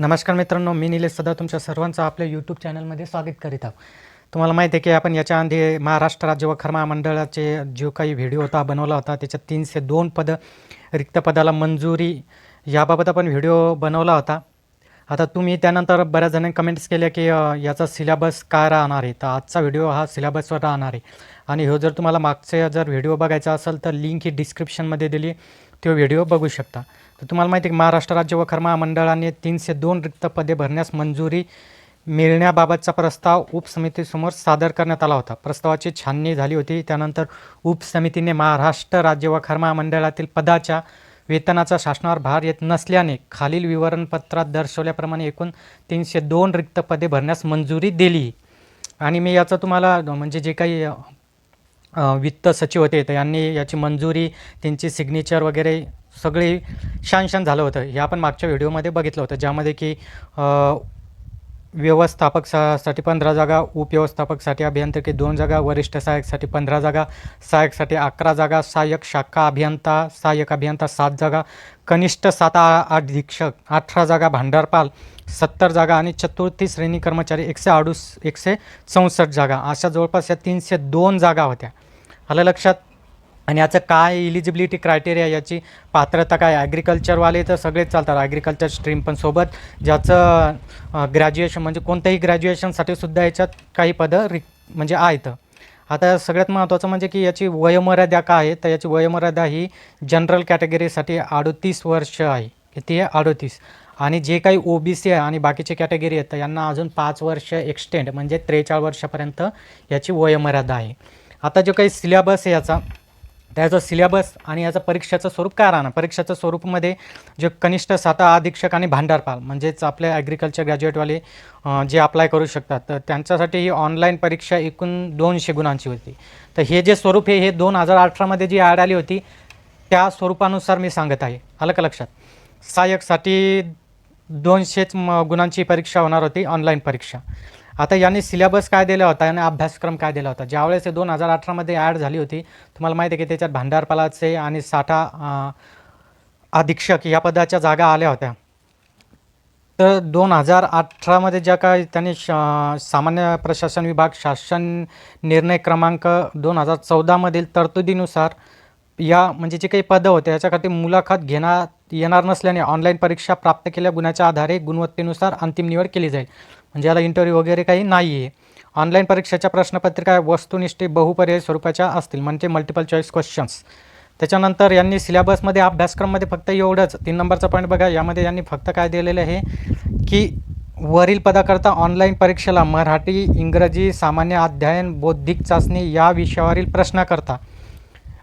नमस्कार मित्रांनो, मी निलेश सदा तुमच्या सर्वांचं आपल्या यूट्यूब चॅनलमध्ये स्वागत करीत आहोत. तुम्हाला माहिती आहे की आपण याच्या आधी महाराष्ट्र राज्य वखर महामंडळाचे जो काही व्हिडिओ बनवला होता, त्याच्यात 302 पदं रिक्त पदाला मंजुरी याबाबत आपण व्हिडिओ बनवला होता. आता तुम्ही त्यानंतर बऱ्याच जणांनी कमेंट्स केल्या की याचा सिलेबस काय राहणार आहे. तर आजचा व्हिडिओ हा सिलेबसवर राहणार आहे आणि जर तुम्हाला मागचे व्हिडिओ बघायचा असेल तर लिंक ही डिस्क्रिप्शनमध्ये दिली, तो व्हिडिओ बघू शकता. तर तुम्हाला माहिती आहे की महाराष्ट्र राज्य वखर महामंडळाने 302 रिक्त पदे भरण्यास मंजुरी मिळण्याबाबतचा प्रस्ताव उपसमितीसमोर सादर करण्यात आला होता. प्रस्तावाची छाननी झाली होती. त्यानंतर उपसमितीने महाराष्ट्र राज्य वखर महामंडळातील पदाच्या वेतनाचा शासनावर भार येत नसल्याने खालील विवरणपत्रात दर्शवल्याप्रमाणे एकूण 302 रिक्त पदे भरण्यास मंजुरी दिली. आणि मी याचं तुम्हाला म्हणजे जे काही वित्त सचिव होते तर यांनी याची मंजुरी, त्यांची सिग्नेचर वगैरे सगळे शांशन झालं होतं. हे आपण मागच्या व्हिडिओमध्ये बघितलं होतं, ज्यामध्ये की व्यवस्थापकसाठी 15 जागा, उपव्यवस्थापकसाठी अभियांत्रिकी 2 जागा, वरिष्ठ सहाय्यकसाठी 15 जागा, सहाय्यकसाठी 11 जागा, सहाय्यक शाखा अभियंता, सहाय्यक अभियंता 7 जागा, कनिष्ठ 7 अधीक्षक 18 जागा, भांडारपाल 70 जागा आणि चतुर्थी श्रेणी कर्मचारी 164 जागा, अशा जवळपास या 302 जागा होत्या. आलं लक्षात? आणि याचं काय इलिजिबिलिटी क्रायटेरिया, याची पात्रता काय? ॲग्रिकल्चरवाले तर सगळेच चालतात, ॲग्रिकल्चर स्ट्रीम, पण सोबत ज्याचं ग्रॅज्युएशन म्हणजे कोणत्याही ग्रॅज्युएशनसाठी सुद्धा याच्यात काही पदं म्हणजे आहेत. आता सगळ्यात महत्त्वाचं म्हणजे की याची वयोमर्यादा काय आहे, तर याची वयोमर्यादा ही जनरल कॅटेगरीसाठी 38 वर्ष आहे. किती आहे? 38. आणि जे काही OBC आहे आणि बाकीचे कॅटेगरी आहेत तर यांना अजून 5 वर्ष एक्सटेंड म्हणजे 43 वर्षापर्यंत याची वयोमर्यादा आहे. आता जो काही सिलेबस आहे याचा, त्याचं सिलेबस आणि याचं परीक्षेचं स्वरूप काय राहणार? परीक्षेचं स्वरूपमध्ये जे कनिष्ठ 7 अधीक्षक आणि भांडारपाल म्हणजेच आपले ॲग्रिकल्चर ग्रॅज्युएटवाले जे अप्लाय करू शकतात, तर त्यांच्यासाठी ही ऑनलाईन परीक्षा एकूण 200 गुणांची होती. तर हे जे स्वरूप आहे हे 2018मध्ये जी ॲड आली होती त्या स्वरूपानुसार मी सांगत आहे. आलं का लक्षात? सहाय्यकसाठी 200 गुणांची परीक्षा होणार होती, ऑनलाईन परीक्षा. आता यांनी सिलेबस काय दिला होता आणि अभ्यासक्रम काय दिला होता? ज्यावेळेस हे 2018मध्ये ॲड झाली होती, तुम्हाला माहिती आहे की त्याच्यात भांडारपालाचे आणि 60 अधीक्षक या पदाच्या जागा आल्या होत्या. तर 2018मध्ये ज्या काही त्यांनी सामान्य प्रशासन विभाग शासन निर्णय क्रमांक 2014मधील तरतुदीनुसार या म्हणजे जे काही पदं होते याच्यासाठी मुलाखत घेण्यात येणार नसल्याने ऑनलाईन परीक्षा प्राप्त केलेल्या गुणाच्या आधारे गुणवत्तेनुसार अंतिम निवड केली जाईल. म्हणजे याला इंटरव्ह्यू वगैरे काही नाही आहे. ऑनलाईन परीक्षेच्या प्रश्नपत्रिका वस्तुनिष्ठ बहुपर्यायी स्वरूपाच्या असतील, म्हणजे मल्टिपल चॉईस क्वेश्चन्स. त्याच्यानंतर यांनी सिलेबसमध्ये अभ्यासक्रममध्ये फक्त एवढंच 3 नंबरचा पॉईंट बघा, यामध्ये यांनी फक्त काय दिलेलं आहे की वरील पदाकरता ऑनलाईन परीक्षेला मराठी, इंग्रजी, सामान्य अध्ययन, बौद्धिक चाचणी या विषयावरील प्रश्नाकरता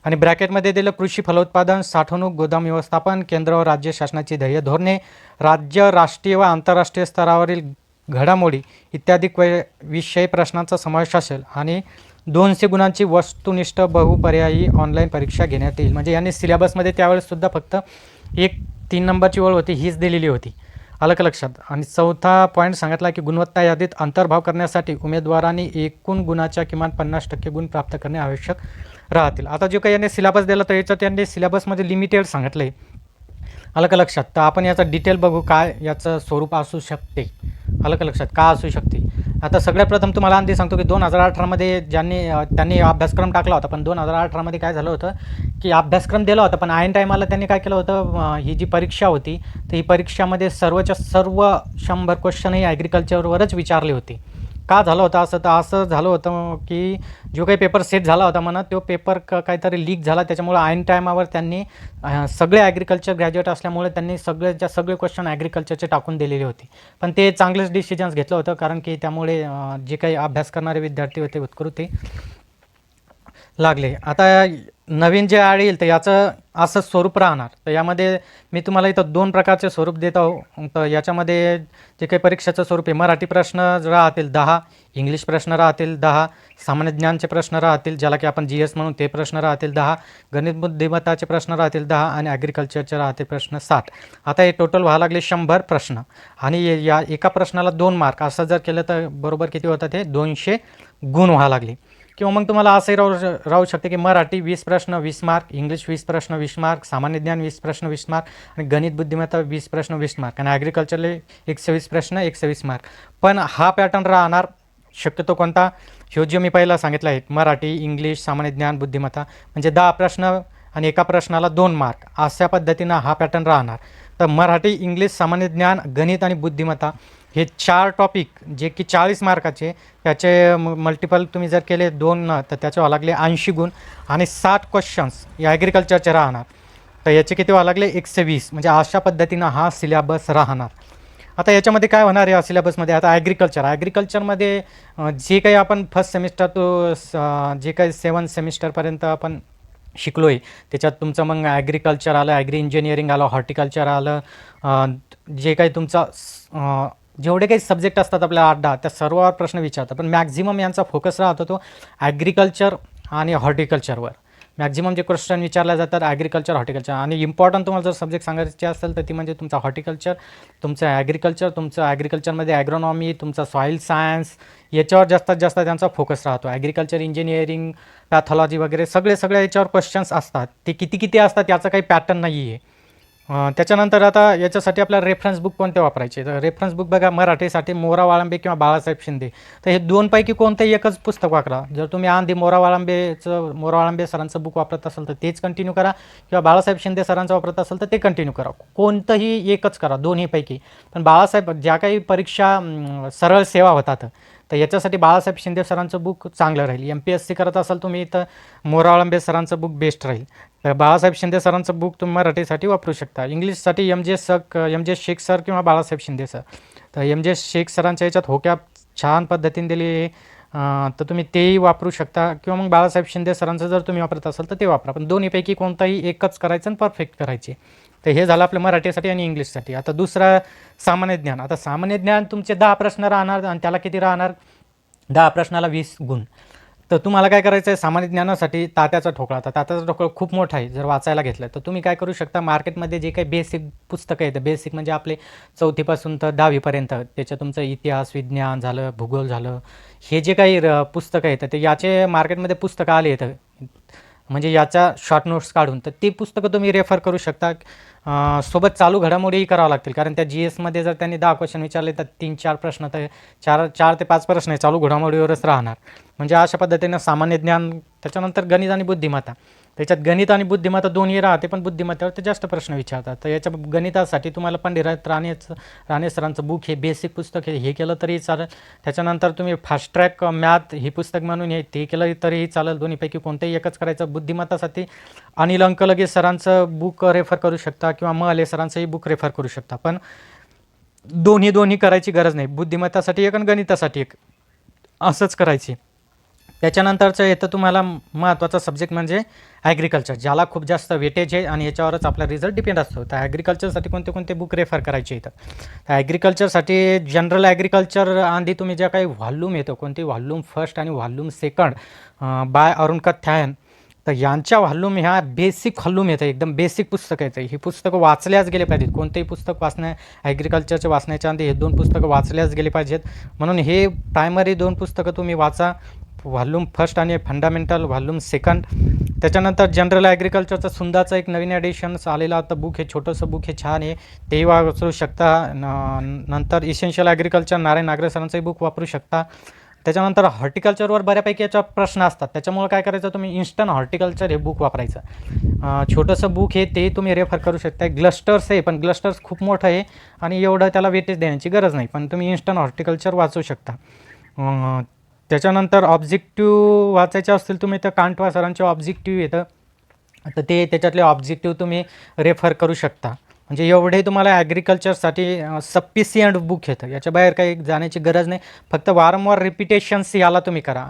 आणि ब्रॅकेटमध्ये दिलं कृषी फलोत्पादन, साठवणूक, गोदाम व्यवस्थापन, केंद्र व राज्य शासनाची ध्येय धोरणे, राज्य, राष्ट्रीय व आंतरराष्ट्रीय स्तरावरील घडामोडी इत्यादी विषय प्रश्नांचा समावेश असेल आणि 200 गुणांची वस्तुनिष्ठ बहुपर्यायी ऑनलाईन परीक्षा घेण्यात येईल. म्हणजे यांनी सिलेबसमध्ये त्यावेळेससुद्धा फक्त 3 नंबरची ओळ होती, हीच दिलेली होती. आलं का लक्षात? आणि चौथा पॉईंट सांगितला की गुणवत्ता यादीत अंतर्भाव करण्यासाठी उमेदवारांनी एकूण गुणाच्या किमान 50% गुण प्राप्त करणे आवश्यक राहतील. आता जो काही यांनी सिलेबस दिला तर याच्यात यांनी सिलेबसमध्ये लिमिटेड सांगितलं आहे. आलं का लक्षात? तर आपण याचा डिटेल बघू, काय याचं स्वरूप असू शकते. आलं का लक्षात? का असू शकते? आता सगळ्यात प्रथम तुम्हाला आधी सांगतो की 2018मध्ये त्यांनी अभ्यासक्रम टाकला होता, पण 2018मध्ये काय झालं होतं की अभ्यासक्रम दिला होता, पण ऐन टायमाला त्यांनी काय केलं होतं, ही जी परीक्षा होती तर ही परीक्षामध्ये सर्वच्या सर्व 100 क्वेश्चन ही ॲग्रिकल्चरवरच विचारले होते. का झालं होतं असं? तर असं झालं होतं की जो काही पेपर सेट झाला होता म्हणा, तो पेपर काहीतरी लीक झाला, त्याच्यामुळे ऐन टायमावर त्यांनी सगळे ॲग्रिकल्चर ग्रॅज्युएट असल्यामुळे त्यांनी सगळे क्वेश्चन ॲग्रिकल्चरचे टाकून दिलेले होते. पण ते चांगलेच डिसिजन्स घेतलं होतं, कारण की त्यामुळे जे काही अभ्यास करणारे विद्यार्थी होते उत्कृती लागले. आता नवीन जे ॲड येईल तर याचं असं स्वरूप राहणार. तर यामध्ये मी तुम्हाला इथं 2 प्रकारचे स्वरूप देत आहो. तर याच्यामध्ये जे काही परीक्षेचं स्वरूप आहे, मराठी प्रश्न राहतील 10, इंग्लिश प्रश्न राहतील 10, सामान्य ज्ञानचे प्रश्न राहतील, ज्याला की आपण GS म्हणून ते प्रश्न राहतील 10, गणित बुद्धिमत्ताचे प्रश्न राहतील 10 आणि ॲग्रिकल्चरचे राहतील प्रश्न 60. आता हे टोटल व्हायला लागले 100 प्रश्न आणि या एका प्रश्नाला 2 मार्क असं जर केलं तर बरोबर किती होतं? ते 200 गुण व्हायला लागले. किंवा मग तुम्हाला असंही राहू शकते की मराठी 20 प्रश्न 20 मार्क, इंग्लिश 20 प्रश्न 20 मार्क, सामान्य ज्ञान 20 प्रश्न 20 मार्क आणि गणित बुद्धिमत्ता 20 प्रश्न 20 मार्क आणि ॲग्रिकल्चरले 120 प्रश्न 120 मार्क. पण हा पॅटर्न राहणार शक्यतो कोणता, ह्यो जो मी पहिला सांगितला आहे मराठी, इंग्लिश, सामान्य ज्ञान, बुद्धिमत्ता, म्हणजे 10 प्रश्न आणि एका प्रश्नाला 2 मार्क अशा पद्धतीनं हा पॅटर्न राहणार. तर मराठी, इंग्लिश, सामान्य ज्ञान, गणित आणि बुद्धिमत्ता हे 4 टॉपिक जे की 40 मार्काचे, त्याचे मल्टिपल तुम्ही जर केले 2 तर त्याचे व्हावं लागले 80 गुण आणि 60 क्वेश्चन्स या ॲग्रिकल्चरचे राहणार. तर याचे किती व्हावं लागले 120. म्हणजे अशा पद्धतीनं हा सिलेबस राहणार. आता याच्यामध्ये काय होणार या सिलेबसमध्ये, आता ॲग्रिकल्चरमध्ये जे काही आपण फर्स्ट सेमिस्टर टू जे काही 7 सेमिस्टरपर्यंत आपण शिकलो आहे त्याच्यात तुमचं मग ॲग्रिकल्चर आलं, ॲग्री इंजिनिअरिंग आलं, हॉर्टिकल्चर आलं, जे काही तुमचा जेवढे काही सब्जेक्ट असतात आपल्या 8-10 त्या सर्वावर प्रश्न विचारतात. पण मॅक्झिमम यांचा फोकस राहतो तो ॲग्रिकल्चर आणि हॉर्टिकल्चरवर. मॅक्झिमम जे क्वेश्चन विचारले जातात ॲग्रिकल्चर, हॉर्टिकल्चर आणि इम्पॉर्टंट तुम्हाला जर सब्जेक्ट सांगायचे असेल तर ती म्हणजे तुमचा हॉर्टिकल्चर, तुमचं ॲग्रिकल्चर, तुमचं ॲग्रिकल्चरमध्ये ॲग्रोनॉमी, तुमचा सॉईल सायन्स याच्यावर जास्तीत जास्त त्यांचा फोकस राहतो. ॲग्रिकल्चर इंजिनिअरिंग, पॅथॉलॉजी वगैरे सगळे याच्यावर क्वेश्चन्स असतात. ते किती असतात याचा काही पॅटर्न नाही आहे. त्याच्यानंतर आता याच्यासाठी आपल्याला रेफरन्स बुक कोणते वापरायचे, तर रेफरन्स बुक बघा मराठीसाठी मोरा वाळंबे किंवा बाळासाहेब शिंदे. तर हे दोनपैकी कोणतंही एकच पुस्तक वापरा. जर तुम्ही आधी मोरा वाळंबे सरांचं बुक वापरत असाल तर तेच कंटिन्यू करा, किंवा बाळासाहेब शिंदे सरांचं वापरत असाल तर ते कंटिन्यू करा. कोणतंही एकच करा दोन्हीपैकी. पण बाळासाहेब ज्या काही परीक्षा सरळ सेवा होतात तर याच्यासाठी बाळासाहेब शिंदे सरांचं बुक चांगलं राहील. MPSC करत असाल तुम्ही तर मोरा वाळंबे सरांचं बुक बेस्ट राहील. तर बाळासाहेब शिंदे सरांचं बुक तुम्ही मराठीसाठी वापरू शकता. इंग्लिशसाठी MJ शेख सर किंवा बाळासाहेब शिंदे सर. तर MJ शेख सरांच्या याच्यात होक्या छान पद्धतीने दिली आहे, तर तुम्ही तेही वापरू शकता, किंवा मग बाळासाहेब शिंदे सरांचं जर तुम्ही वापरत असाल तर ते वापरा. पण दोन्हीपैकी कोणताही एकच करायचं आणि परफेक्ट करायचे. तर हे झालं आपलं मराठीसाठी आणि इंग्लिशसाठी. आता दुसरा सामान्य ज्ञान. आता सामान्य ज्ञान तुमचे 10 प्रश्न राहणार आणि त्याला किती राहणार, 10 प्रश्नाला 20 गुण. तर तुम्हाला काय करायचं आहे सामान्य ज्ञानासाठी तात्याचा ठोकळा. तर तात्याचा ठोकळा खूप मोठा आहे जर वाचायला घेतलं तर तुम्ही काय करू शकता, मार्केटमध्ये जे काही बेसिक पुस्तकं आहेत, बेसिक म्हणजे आपले 4थीपासून तर 10वीपर्यंत त्याच्यात तुमचं इतिहास, विज्ञान झालं, भूगोल झालं, हे जे काही पुस्तकं आहेत ते याचे मार्केटमध्ये पुस्तकं आले आहेत म्हणजे याच्या शॉर्ट नोट्स काढून, तर ती पुस्तकं तुम्ही रेफर करू शकता. सोबत चालू घडामोडीही करावं लागतील, कारण त्या GSमध्ये जर त्यांनी 10 क्वेश्चन विचारले तर 3-4 प्रश्न तर 4 ते 5 प्रश्न आहे चालू घडामोडीवरच राहणार. म्हणजे अशा पद्धतीनं सामान्य ज्ञान. त्याच्यानंतर गणित आणि बुद्धिमत्ता. त्याच्यात गणित आणि बुद्धिमत्ता दोन्ही राहते, पण बुद्धिमत्तेवर ते जास्त प्रश्न विचारतात. तर याच्या गणितासाठी तुम्हाला पंडित राणे सरांचं बुक हे बेसिक पुस्तक हे केलं तरीही चालेल. त्याच्यानंतर तुम्ही फास्ट ट्रॅक मॅथ ही पुस्तक म्हणून ते केलं तरीही चालेल. दोन्हीपैकी कोणतंही एकच करायचं. बुद्धिमत्तासाठी अनिल अंकलगे सरांचं बुक रेफर करू शकता, किंवा मले सरांचंही बुक रेफर करू शकता. पण दोन्ही करायची गरज नाही. बुद्धिमत्तासाठी एक आणि गणितासाठी एक असंच करायची. त्याच्यानंतरचं येतं तुम्हाला महत्त्वाचा सब्जेक्ट म्हणजे ॲग्रिकल्चर, ज्याला खूप जास्त वेटेज आहे आणि याच्यावरच आपला रिझल्ट डिपेंड असतो. तर ॲग्रिकल्चरसाठी कोणते बुक रेफर करायचे येतं. तर ॲग्रिकल्चरसाठी जनरल ॲग्रिकल्चर आधी तुम्ही ज्या काही व्हॉल्यूम येतं, कोणती व्हॉल्यूम फर्स्ट आणि व्हॉल्यूम सेकंड बाय अरुण कथ्यायन, तर यांच्या व्हॉल्यूम ह्या बेसिक व्हॉल्यूम येतं, एकदम बेसिक पुस्तकं येतं. ही पुस्तकं वाचल्याच गेले पाहिजेत. कोणतेही पुस्तक ॲग्रिकल्चरचे वाचण्याच्या आधी हे 2 पुस्तकं वाचल्याच गेले पाहिजेत. म्हणून हे प्रायमरी 2 पुस्तकं तुम्ही वाचा, व्हॉल्यूम फर्स्ट आणि फंडामेंटल व्हॉल्यूम सेकंड. त्याच्यानंतर जनरल ॲग्रिकल्चरचं सुंदाचं एक नवीन एडिशन्स आलेलं आता बुक, हे छोटंसं बुक हे छान आहे, तेही वाचू शकता. नंतर इसेन्शियल ॲग्रिकल्चर नारायण नागरे सरांचंही बुक वापरू शकता. त्याच्यानंतर हॉर्टिकल्चरवर बऱ्यापैकी याच्यावर प्रश्न असतात, त्याच्यामुळे काय करायचं तुम्ही इन्स्टंट हॉर्टिकल्चर हे बुक वापरायचं. छोटंसं बुक हे ते तुम्ही रेफर करू शकता. ग्लस्टर्स आहे, पण ग्लस्टर्स खूप मोठं आहे आणि एवढं त्याला वेटेज देण्याची गरज नाही, पण तुम्ही इन्स्टंट हॉर्टिकल्चर वाचू शकता. त्याच्यानंतर ऑब्जेक्टिव्ह वाचायचे असतील तुम्ही तर कांटवा सरांचे ऑब्जेक्टिव्ह येतं, तर ते त्याच्यातले ऑब्जेक्टिव्ह तुम्ही रेफर करू शकता. म्हणजे एवढे तुम्हाला ॲग्रिकल्चरसाठी सफिशियंट बुक येतं. याच्या बाहेर काही जाण्याची गरज नाही. फक्त वारंवार रिपिटेशन्स याला तुम्ही करा.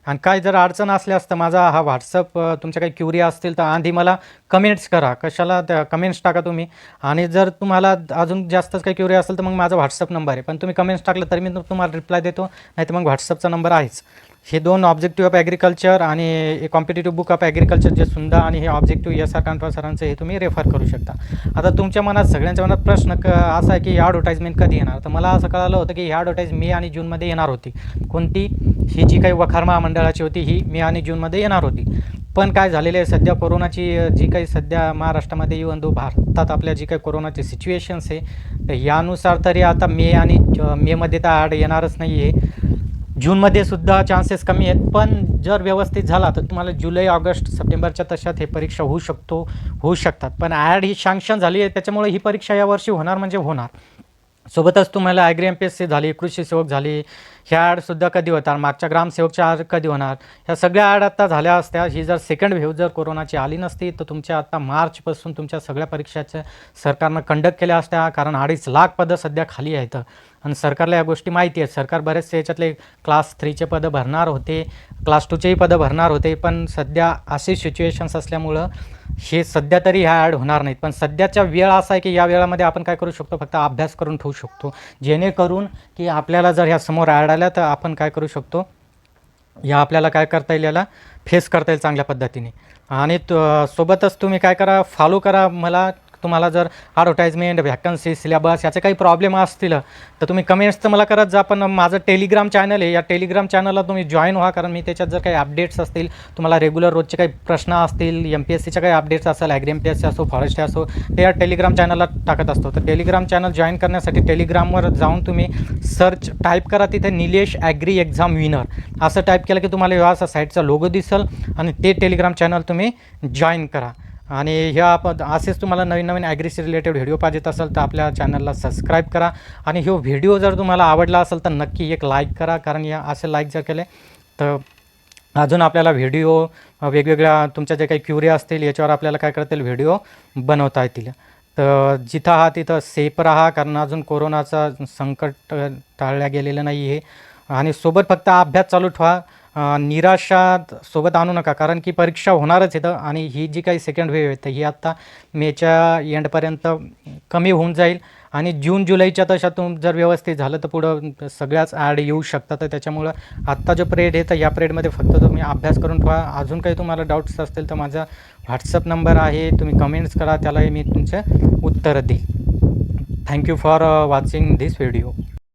आणि काय जर अडचण असल्यास तर माझा हा व्हॉट्सअप, तुमच्या काही क्युरी असतील तर आधी मला कमेंट्स करा. कशाला त्या कमेंट्स टाका तुम्ही. आणि जर तुम्हाला अजून जास्तच काही क्युरी असेल तर मग माझा व्हॉट्सअप नंबर आहे, पण तुम्ही कमेंट्स टाकलं तर मी तुम्हाला रिप्लाय देतो, नाही तर मग व्हॉट्सअपचा नंबर आहेच. हे 2 ऑब्जेक्टिव्ह ऑफ ॲग्रिकल्चर आणि एक कॉम्पिटेटिव्ह बुक ऑफ ॲग्रिकल्चर जे सुंदा, आणि हे ऑब्जेक्टिव्ह SR कांटवा सरांचं हे तुम्ही रेफर करू शकता. आता तुमच्या मनात सगळ्यांच्या मनात प्रश्न असा आहे की ही ॲडव्हर्टाईजमेंट कधी येणार, तर मला असं कळालं होतं की ही ॲडव्हर्टाईज मे आणि जूनमध्ये येणार होती. कोणती, ही जी काही वखार महामंडळाची होती ही मे आणि जूनमध्ये येणार होती. पण काय झालेलं आहे, सध्या कोरोनाची जी काही सध्या महाराष्ट्रामध्ये इव्हन दो भारतात आपल्या जी काही कोरोनाची सिच्युएशन्स आहे, तर यानुसार तरी आता मे आणि मेमध्ये तर ॲड येणारच नाही आहे. जूनमध्ये सुद्धा चान्सेस कमी आहेत, पण जर व्यवस्थित झाला तर तुम्हाला जुलै, ऑगस्ट, सप्टेंबरच्या तशात हे परीक्षा होऊ शकतात. पण ॲड ही सँक्शन झाली आहे, त्याच्यामुळे ही परीक्षा यावर्षी होणार म्हणजे होणार. सोबतच तुम्हाला ॲग्री MPSC झाली, कृषी सेवक झाली, ह्या ॲडसुद्धा कधी होतात, मागच्या ग्रामसेवकच्या ॲड कधी होणार, ह्या सगळ्या ॲड आत्ता झाल्या असत्या. ही जर सेकंड वेव्ह जर कोरोनाची आली नसती तर तुमच्या आता मार्चपासून तुमच्या सगळ्या परीक्षाच्या सरकारनं कंडक्ट केल्या असत्या, कारण 2.5 लाख पदं सध्या खाली आहेत आणि सरकारला या गोष्टी माहिती आहेत. सरकार बरेचसे याच्यातले क्लास 3चे पदं भरणार होते, क्लास 2चेही पदं भरणार होते, पण सध्या अशी सिच्युएशन्स असल्यामुळं हे सध्या तरी ह्या ॲड होणार नाहीत. पण सध्याचा वेळ असा आहे की या वेळामध्ये आपण काय करू शकतो, फक्त अभ्यास करून ठेवू शकतो, जेणेकरून की आपल्याला जर ह्या समोर ॲड आल्या तर आपण काय करू शकतो, या आपल्याला काय करता येईल, याला फेस करता येईल चांगल्या पद्धतीने. आणि सोबतच तुम्ही काय करा, फॉलो करा मला. तुम्हाला जर ॲडव्हर्टाइजमेंट, व्हॅकन्सी, सिलेबस याचे काही प्रॉब्लेम असतील तर तुम्ही कमेंट्स तर मला करत जा. पण माझं टेलिग्राम चॅनल आहे, या टेलिग्राम चॅनलला तुम्ही जॉईन व्हा, कारण मी त्याच्यात जर काही अपडेट्स असतील, तुम्हाला रेग्युलर रोजचे काही प्रश्न असतील, MPSCच्या काही अपडेट्स असेल, ॲग्री MPSC असो, फॉरेस्ट असो, ते या टेलिग्राम चॅनलला टाकत असतो. तर टेलिग्राम चॅनल जॉईन करण्यासाठी टेलिग्रामवर जाऊन तुम्ही टाईप करा, तिथे निलेश ॲग्री एक्झाम विनर असं टाईप केलं की तुम्हाला या असा साईटचा लोगो दिसेल आणि ते टेलिग्राम चॅनल तुम्ही जॉईन करा. आणि ह्या असेच तुम्हाला नवीन नवीन ॲग्रीशी रिलेटेड व्हिडिओ पाहिजेत असेल तर आपल्या चॅनलला सबस्क्राईब करा. आणि हा व्हिडिओ जर तुम्हाला आवडला असेल तर नक्की एक लाईक करा, कारण या असे लाईक जर केले तर अजून आपल्याला व्हिडिओ वेगवेगळ्या तुमच्या जे काही क्युरी असतील याच्यावर आपल्याला काय करता येईल, व्हिडिओ बनवता येतील. तर जिथं आहात तिथं सेफ राहा, कारण अजून कोरोनाचा संकट टाळल्या गेलेलं नाही आहे. आणि सोबत फक्त अभ्यास चालू ठेवा, निराशा सोबत आणू नका, कारण की परीक्षा होणारच येतं. आणि ही जी काही सेकंड वेव्ह आहे तर ही आत्ता मेच्या एंडपर्यंत कमी होऊन जाईल आणि जून जुलैच्या तशा जर व्यवस्थित झालं तर पुढं सगळ्याच ॲड येऊ शकतात. तर त्याच्यामुळं आत्ता जो पिरियड आहे तर या पिरियडमध्ये फक्त तुम्ही अभ्यास करून ठेवा. अजून काही तुम्हाला डाऊट्स असतील तर माझा व्हॉट्सअप नंबर आहे, तुम्ही कमेंट्स करा, त्यालाही मी तुमचे उत्तरं देईन. Thank you for watching this video.